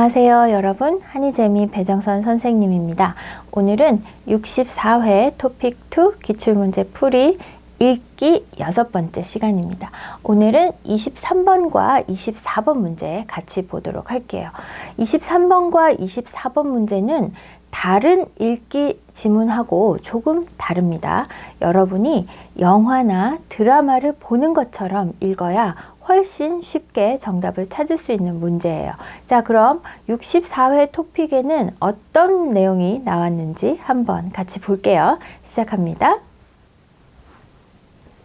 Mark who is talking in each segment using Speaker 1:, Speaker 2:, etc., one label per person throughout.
Speaker 1: 안녕하세요 여러분, 한이재미 배정선 선생님입니다. 오늘은 64회 토픽 2 기출문제 풀이 읽기 6번째 시간입니다. 오늘은 23번과 24번 문제 같이 보도록 할게요. 23번과 24번 문제는 다른 읽기 지문하고 조금 다릅니다. 여러분이 영화나 드라마를 보는 것처럼 읽어야 훨씬 쉽게 정답을 찾을 수 있는 문제예요. 자, 그럼 64회 토픽에는 어떤 내용이 나왔는지 한번 같이 볼게요. 시작합니다.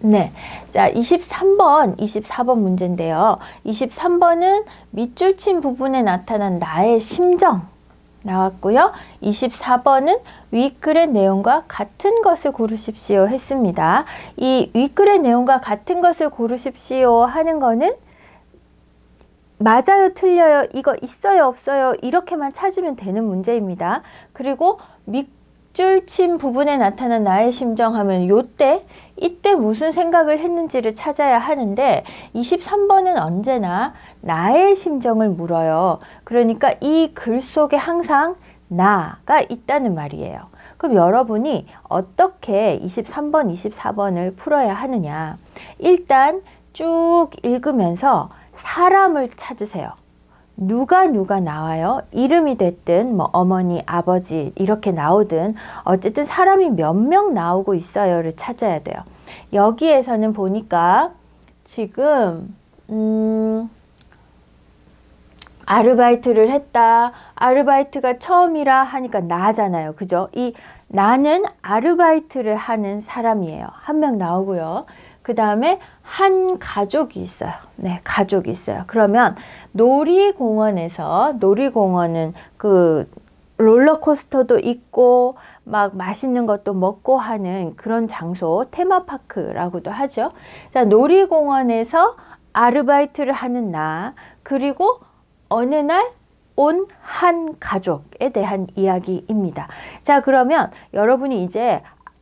Speaker 1: 네. 자, 23번, 24번 문제인데요. 23번은 밑줄 친 부분에 나타난 나의 심정 나왔고요. 24번은 윗글의 내용과 같은 것을 고르십시오 했습니다. 이 윗글의 내용과 같은 것을 고르십시오 하는 거는 맞아요, 틀려요, 이거 있어요, 없어요 이렇게만 찾으면 되는 문제입니다. 그리고 밑줄 친 부분에 나타난 나의 심정 하면 이때 무슨 생각을 했는지를 찾아야 하는데 23번은 언제나 나의 심정을 물어요. 그러니까 이 글 속에 항상 나가 있다는 말이에요. 그럼 여러분이 어떻게 23번, 24번을 풀어야 하느냐? 일단 쭉 읽으면서 사람을 찾으세요. 누가 나와요? 이름이 됐든 뭐 어머니, 아버지 이렇게 나오든 어쨌든 사람이 몇 명 나오고 있어요를 찾아야 돼요. 여기에서는 보니까 지금 아르바이트를 했다. 아르바이트가 처음이라 하니까 나잖아요. 그죠? 이 나는 아르바이트를 하는 사람이에요. 한 명 나오고요. 그 다음에 한 가족이 있어요. 네, 가족이 있어요. 그러면 놀이공원은 그 롤러코스터도 있고 막 맛있는 것도 먹고 하는 그런 장소, 테마파크라고도 하죠. 자, 놀이공원에서 아르바이트를 하는 나, 그리고 어느 날 온 한 가족에 대한 이야기입니다. 자, 그러면 여러분이 이제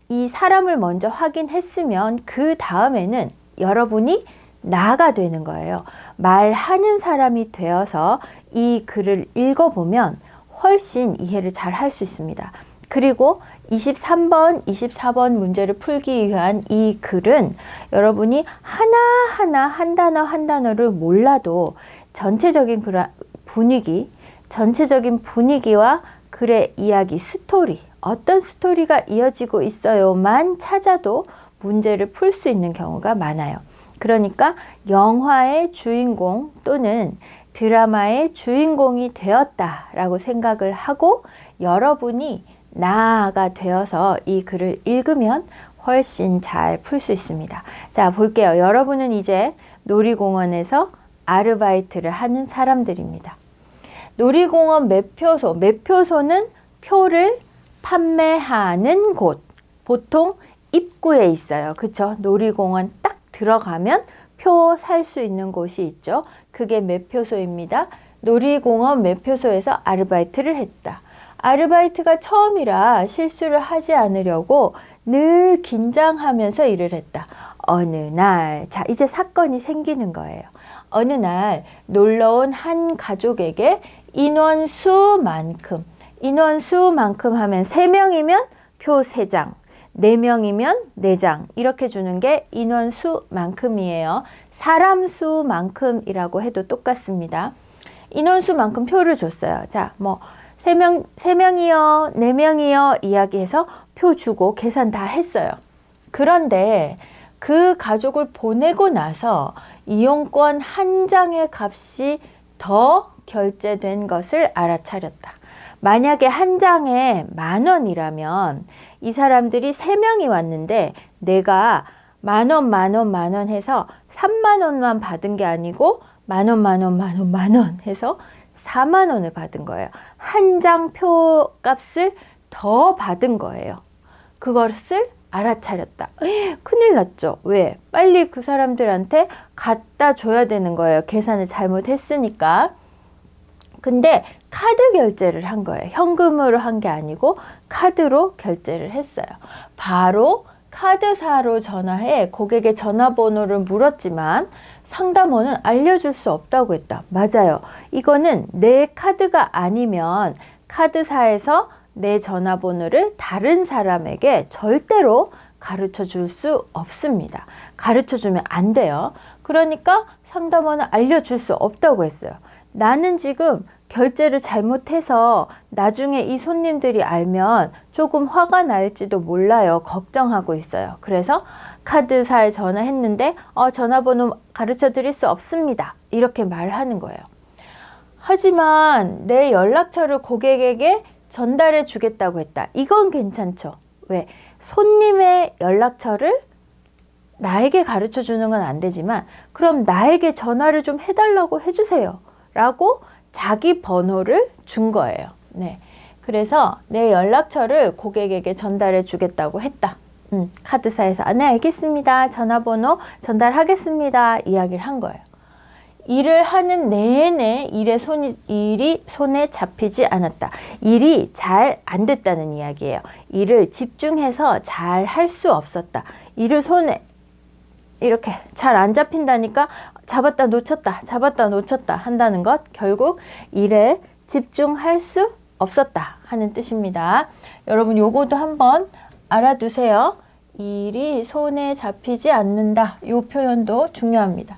Speaker 1: 이 사람을 먼저 확인했으면 그 다음에는 여러분이 나가 되는 거예요. 말하는 사람이 되어서 이 글을 읽어보면 훨씬 이해를 잘 할 수 있습니다. 그리고 23번, 24번 문제를 풀기 위한 이 글은 여러분이 하나하나 한 단어 한 단어를 몰라도 전체적인 분위기와 글의 이야기, 스토리, 어떤 스토리가 이어지고 있어요만 찾아도 문제를 풀 수 있는 경우가 많아요. 그러니까 영화의 주인공 또는 드라마의 주인공이 되었다라고 생각을 하고 여러분이 나가 되어서 이 글을 읽으면 훨씬 잘 풀 수 있습니다. 자, 볼게요. 여러분은 이제 놀이공원에서 아르바이트를 하는 사람들입니다. 놀이공원 매표소는 표를 판매하는 곳, 보통 입구에 있어요. 그쵸? 놀이공원 딱 들어가면 표 살 수 있는 곳이 있죠. 그게 매표소입니다. 놀이공원 매표소에서 아르바이트를 했다. 아르바이트가 처음이라 실수를 하지 않으려고 늘 긴장하면서 일을 했다. 어느 날, 자, 이제 사건이 생기는 거예요. 어느 날 놀러온 한 가족에게 인원수만큼 하면 3명이면 표 3장, 4명이면 4장 이렇게 주는 게 인원수만큼이에요. 사람 수만큼이라고 해도 똑같습니다. 인원수만큼 표를 줬어요. 자, 뭐 3명이요, 4명이요 이야기해서 표 주고 계산 다 했어요. 그런데 그 가족을 보내고 나서 이용권 한 장의 값이 더 결제된 것을 알아차렸다. 만약에 한 장에 10,000원이라면 이 사람들이 3명이 왔는데 내가 만원 해서 30,000원만 받은 게 아니고 만원 해서 40,000원을 받은 거예요. 한 장 표 값을 더 받은 거예요. 그것을 알아차렸다. 큰일 났죠. 왜? 빨리 그 사람들한테 갖다 줘야 되는 거예요. 계산을 잘못했으니까. 근데 카드 결제를 한 거예요. 현금으로 한 게 아니고 카드로 결제를 했어요. 바로 카드사로 전화해 고객의 전화번호를 물었지만 상담원은 알려줄 수 없다고 했다. 맞아요. 이거는 내 카드가 아니면 카드사에서 내 전화번호를 다른 사람에게 절대로 가르쳐 줄 수 없습니다. 가르쳐 주면 안 돼요. 그러니까 상담원은 알려줄 수 없다고 했어요. 나는 지금 결제를 잘못해서 나중에 이 손님들이 알면 조금 화가 날지도 몰라요. 걱정하고 있어요. 그래서 카드사에 전화했는데 전화번호 가르쳐 드릴 수 없습니다. 이렇게 말하는 거예요. 하지만 내 연락처를 고객에게 전달해 주겠다고 했다. 이건 괜찮죠. 왜? 손님의 연락처를 나에게 가르쳐 주는 건 안 되지만 그럼 나에게 전화를 좀 해달라고 해주세요. 라고 자기 번호를 준 거예요. 네. 그래서 내 연락처를 고객에게 전달해 주겠다고 했다. 카드사에서 네, 알겠습니다. 전화번호 전달하겠습니다. 이야기를 한 거예요. 일을 하는 내내 일이 손에 잡히지 않았다. 일이 잘 안 됐다는 이야기예요. 일을 집중해서 잘 할 수 없었다. 일을 손에 이렇게 잘 안 잡힌다니까 잡았다 놓쳤다 한다는 것, 결국 일에 집중할 수 없었다 하는 뜻입니다. 여러분 요거도 한번 알아두세요. 일이 손에 잡히지 않는다. 요 표현도 중요합니다.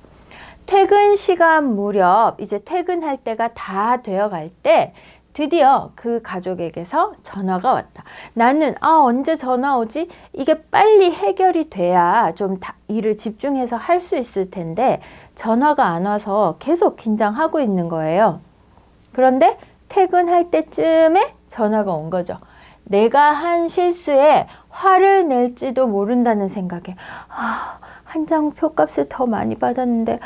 Speaker 1: 퇴근 시간 무렵 이제 퇴근할 때가 다 되어갈 때 드디어 그 가족에게서 전화가 왔다. 나는 언제 전화 오지? 이게 빨리 해결이 돼야 좀 일을 집중해서 할 수 있을 텐데 전화가 안 와서 계속 긴장하고 있는 거예요. 그런데 퇴근할 때쯤에 전화가 온 거죠. 내가 한 실수에 화를 낼지도 모른다는 생각에 한 장 표값을 더 많이 받았는데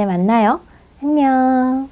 Speaker 1: 만나요. 안녕.